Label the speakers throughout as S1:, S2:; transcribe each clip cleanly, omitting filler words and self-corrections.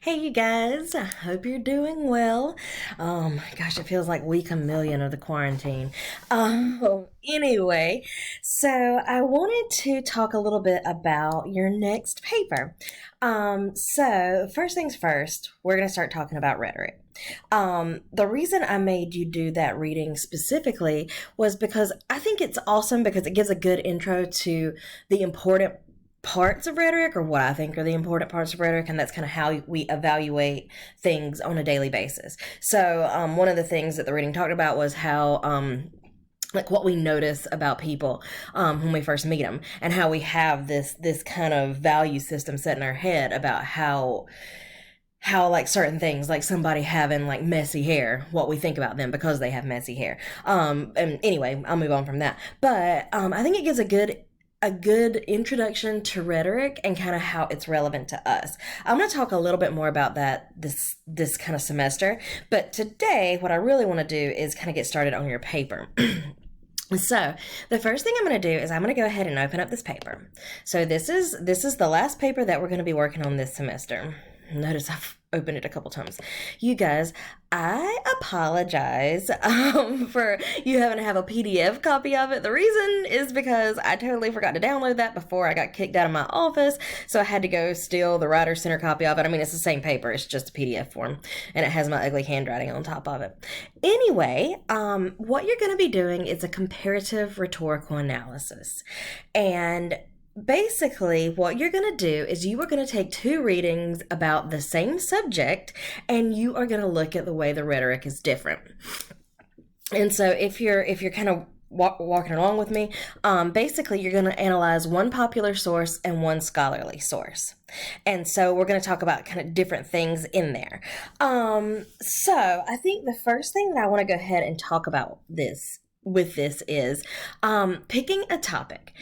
S1: Hey, you guys, I hope you're doing well. Gosh, it feels like week a million of the quarantine. Anyway, so I wanted to talk a little bit about your next paper. So first things first, we're going to start talking about rhetoric. The reason I made you do that reading specifically was because I think it's awesome because it gives a good intro to the important parts of rhetoric, or what I think are the important parts of rhetoric, and that's kind of how we evaluate things on a daily basis. So one of the things that the reading talked about was how like what we notice about people when we first meet them, and how we have this kind of value system set in our head about how like certain things, like somebody having like messy hair, what we think about them because they have messy hair. And anyway, I'll move on from that. But I think it gives a good introduction to rhetoric and kind of how it's relevant to us. I'm going to talk a little bit more about that this kind of semester, but today what I really want to do is kind of get started on your paper. So the first thing I'm going to do is I'm going to go ahead and open up this paper. So this is the last paper that we're going to be working on this semester. Notice I've opened it a couple times. You guys, I apologize for you having to have a PDF copy of it. The reason is because I totally forgot to download that before I got kicked out of my office, so I had to go steal the Writer Center copy of it. I mean, it's the same paper, it's just a PDF form, and it has my ugly handwriting on top of it. Anyway, what you're going to be doing is a comparative rhetorical analysis. And basically, what you're going to do is you are going to take two readings about the same subject, and you are going to look at the way the rhetoric is different. And so if you're kind of walking along with me, basically you're going to analyze one popular source and one scholarly source. And so we're going to talk about kind of different things in there. So I think the first thing that I want to go ahead and talk about this is picking a topic.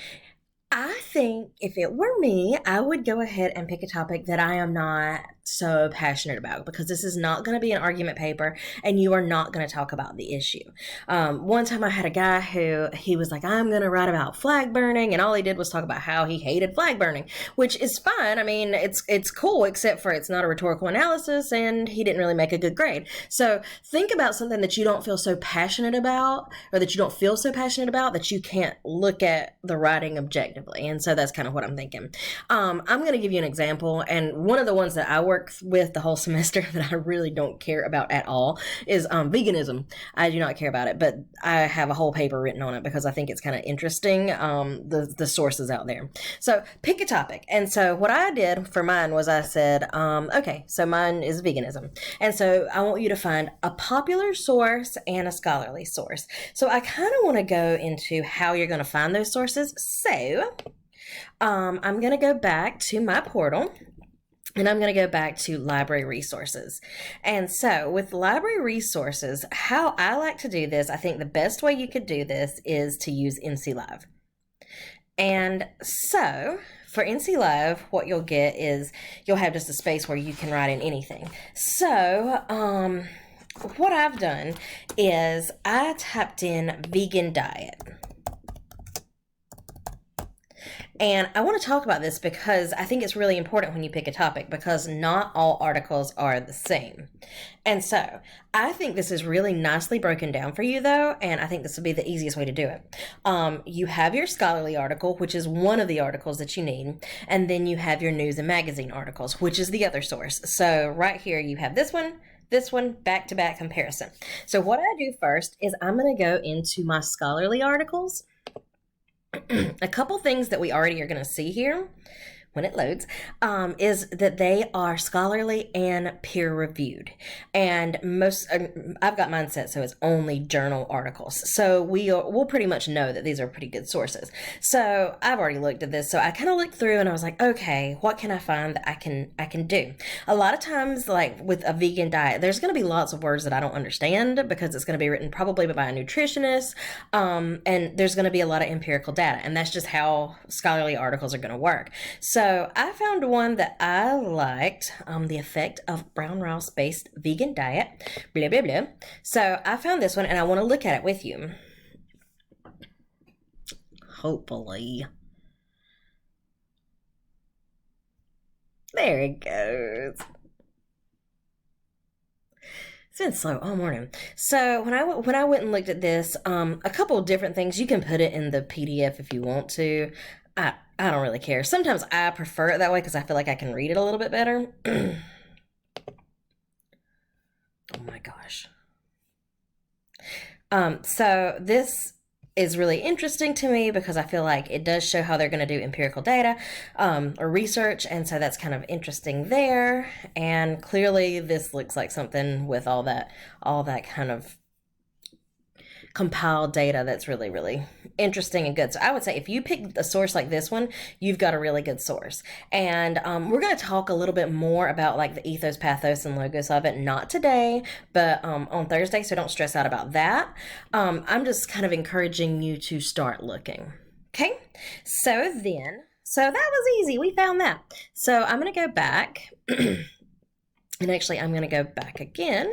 S1: I think if it were me, I would go ahead and pick a topic that I am not so passionate about, because this is not going to be an argument paper and you are not going to talk about the issue. One time I had a guy who he was like, I'm going to write about flag burning, and all he did was talk about how he hated flag burning, which is fine. I mean, it's cool, except for it's not a rhetorical analysis and he didn't really make a good grade. So think about something that you don't feel so passionate about, or that you don't feel so passionate about that you can't look at the writing objectively. And so that's kind of what I'm thinking. I'm going to give you an example, and one of the ones that I work with the whole semester that I really don't care about at all is veganism. I do not care about it, but I have a whole paper written on it because I think it's kind of interesting, the sources out there. So pick a topic. And so what I did for mine was I said, okay, so mine is veganism. And so I want you to find a popular source and a scholarly source. So I kind of want to go into how you're going to find those sources. So I'm going to go back to my portal, and I'm going to go back to library resources. And so with library resources, how I like to do this, I think the best way you could do this is to use NC Live. And so for NC Live, what you'll get is you'll have just a space where you can write in anything. So what I've done is I typed in vegan diet. And I want to talk about this because I think it's really important when you pick a topic, because not all articles are the same. And so I think this is really nicely broken down for you, though, and I think this would be the easiest way to do it. You have your scholarly article, which is one of the articles that you need, and then you have your news and magazine articles, which is the other source. So right here you have this one, back-to-back comparison. So what I do first is I'm going to go into my scholarly articles. A couple things that we already are going to see here when it loads is that they are scholarly and peer-reviewed. And I've got mine set so it's only journal articles. So we'll pretty much know that these are pretty good sources. So I've already looked at this. So I kind of looked through and I was like, okay, what can I find that I can do? A lot of times, like with a vegan diet, there's going to be lots of words that I don't understand because it's going to be written probably by a nutritionist. And there's going to be a lot of empirical data, and that's just how scholarly articles are going to work. So I found one that I liked, the effect of brown rice-based vegan diet, blah, blah, blah. So I found this one, and I want to look at it with you. Hopefully. There it goes. It's been slow all morning. So when I went and looked at this, a couple of different things. You can put it in the PDF if you want to. I don't really care. Sometimes I prefer it that way because I feel like I can read it a little bit better. Oh my gosh. So this is really interesting to me because I feel like it does show how they're going to do empirical data or research, and so that's kind of interesting there. And clearly, this looks like something with all that kind of compiled data that's really, really interesting and good. So I would say if you pick a source like this one, you've got a really good source. And we're going to talk a little bit more about like the ethos, pathos, and logos of it. Not today, but on Thursday. So don't stress out about that. I'm just kind of encouraging you to start looking. Okay. So that was easy. We found that. So I'm going to go back. And actually, I'm going to go back again.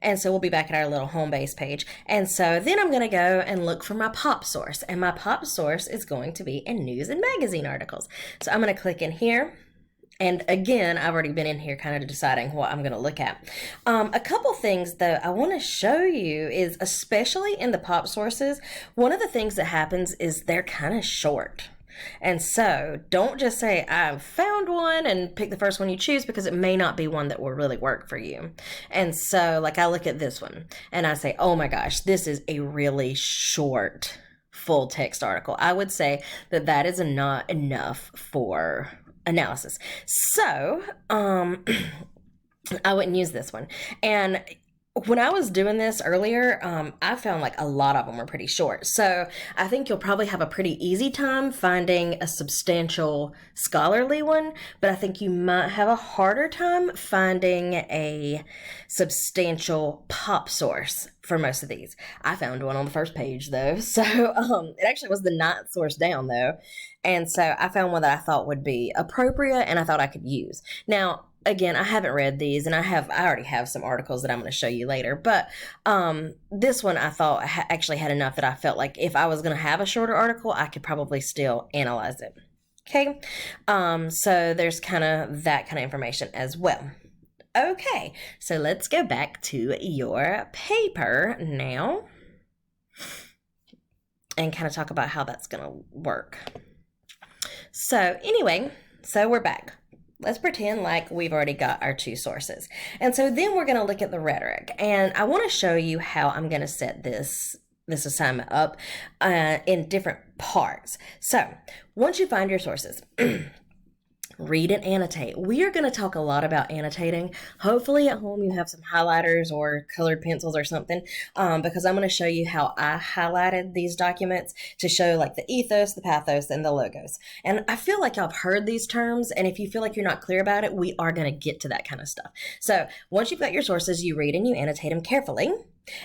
S1: And so we'll be back at our little home base page. And so then I'm going to go and look for my pop source. And my pop source is going to be in news and magazine articles. So I'm going to click in here. And again, I've already been in here kind of deciding what I'm going to look at. A couple things though I want to show you is, especially in the pop sources, one of the things that happens is they're kind of short. And so don't just say, I found one and pick the first one you choose, because it may not be one that will really work for you. And so like I look at this one and I say, oh my gosh, this is a really short full text article. I would say that that is not enough for analysis. So I wouldn't use this one. And when I was doing this earlier, I found like a lot of them were pretty short. So I think you'll probably have a pretty easy time finding a substantial scholarly one, but I think you might have a harder time finding a substantial pop source for most of these. I found one on the first page though. So it actually was the 9th source down though. And so I found one that I thought would be appropriate and I thought I could use. Now, again, I haven't read these, and I already have some articles that I'm going to show you later. But this one I thought actually had enough that I felt like if I was going to have a shorter article, I could probably still analyze it. Okay, so there's kind of that kind of information as well. Okay, so let's go back to your paper now and kind of talk about how that's going to work. So anyway, so we're back. Let's pretend like we've already got our 2 sources. And so then we're going to look at the rhetoric. And I want to show you how I'm going to set this assignment up in different parts. So once you find your sources, read and annotate. We are going to talk a lot about annotating. Hopefully at home you have some highlighters or colored pencils or something, because I'm going to show you how I highlighted these documents to show like the ethos, the pathos, and the logos. And I feel like I've heard these terms, and if you feel like you're not clear about it, we are going to get to that kind of stuff. So once you've got your sources, you read and you annotate them carefully.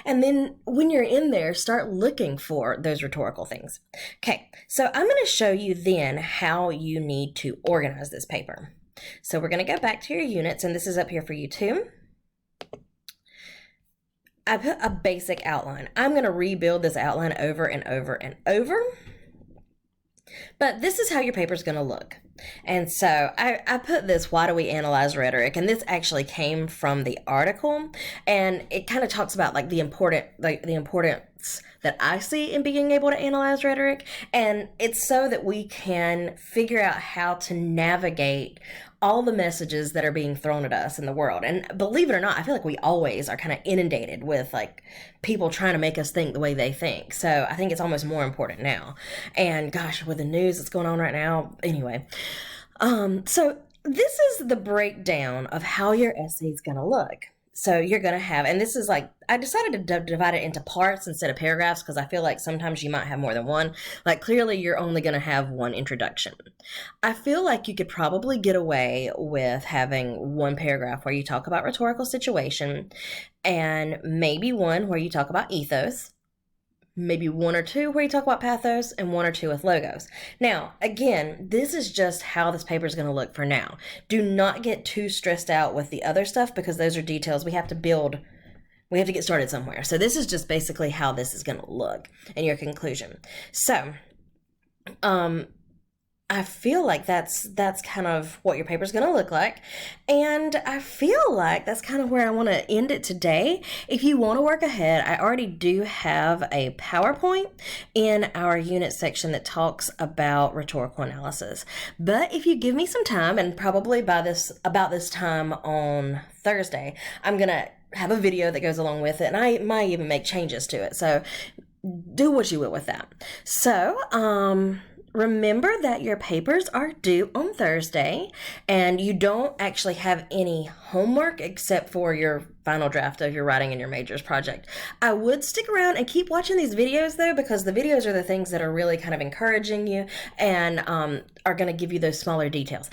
S1: And then when you're in there, start looking for those rhetorical things. Okay, so I'm going to show you then how you need to organize this paper. So we're going to go back to your units, and this is up here for you too. I put a basic outline. I'm going to rebuild this outline over and over and over. But this is how your paper is going to look. And so I put this, why do we analyze rhetoric? And this actually came from the article, and it kind of talks about like the importance that I see in being able to analyze rhetoric. And it's so that we can figure out how to navigate all the messages that are being thrown at us in the world. And believe it or not, I feel like we always are kind of inundated with like people trying to make us think the way they think. So I think it's almost more important now. And gosh, with the news that's going on right now, anyway. So this is the breakdown of how your essay is going to look. So you're going to have, and this is like, I decided to divide it into parts instead of paragraphs because I feel like sometimes you might have more than one. Like clearly you're only going to have one introduction. I feel like you could probably get away with having one paragraph where you talk about rhetorical situation, and maybe one where you talk about ethos, maybe 1 or 2 where you talk about pathos, and 1 or 2 with logos. Now, again, this is just how this paper is going to look for now. Do not get too stressed out with the other stuff because those are details we have to build. We have to get started somewhere. So this is just basically how this is going to look in your conclusion. So, I feel like that's kind of what your paper's going to look like. And I feel like that's kind of where I want to end it today. If you want to work ahead, I already do have a PowerPoint in our unit section that talks about rhetorical analysis. But if you give me some time, and probably by this about this time on Thursday, I'm going to have a video that goes along with it, and I might even make changes to it. So do what you will with that. So, remember that your papers are due on Thursday, and you don't actually have any homework except for your final draft of your writing and your majors project. I would stick around and keep watching these videos though, because the videos are the things that are really kind of encouraging you and are going to give you those smaller details.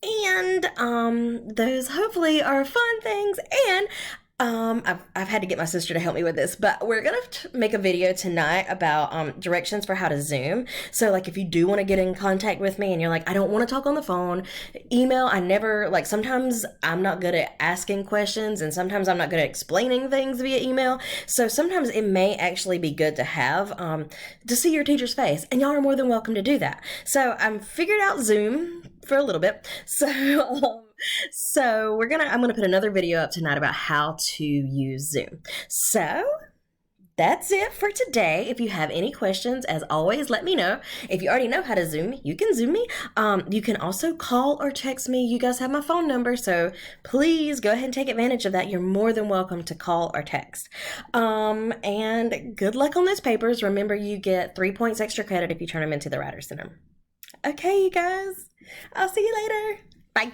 S1: And those hopefully are fun things. And I've had to get my sister to help me with this, but we're gonna make a video tonight about directions for how to Zoom. So, like, if you do want to get in contact with me and you're like, I don't want to talk on the phone, email. I never like. Sometimes I'm not good at asking questions, and sometimes I'm not good at explaining things via email. So sometimes it may actually be good to have to see your teacher's face, and y'all are more than welcome to do that. So I'm figured out Zoom for a little bit. So I'm gonna put another video up tonight about how to use Zoom. So that's it for today. If you have any questions, as always, let me know. If you already know how to Zoom, you can Zoom me. You can also call or text me. You guys have my phone number, so please go ahead and take advantage of that. You're more than welcome to call or text. And good luck on those papers. Remember, you get 3 points extra credit if you turn them into the Writer Center. Okay, you guys. I'll see you later. Bye.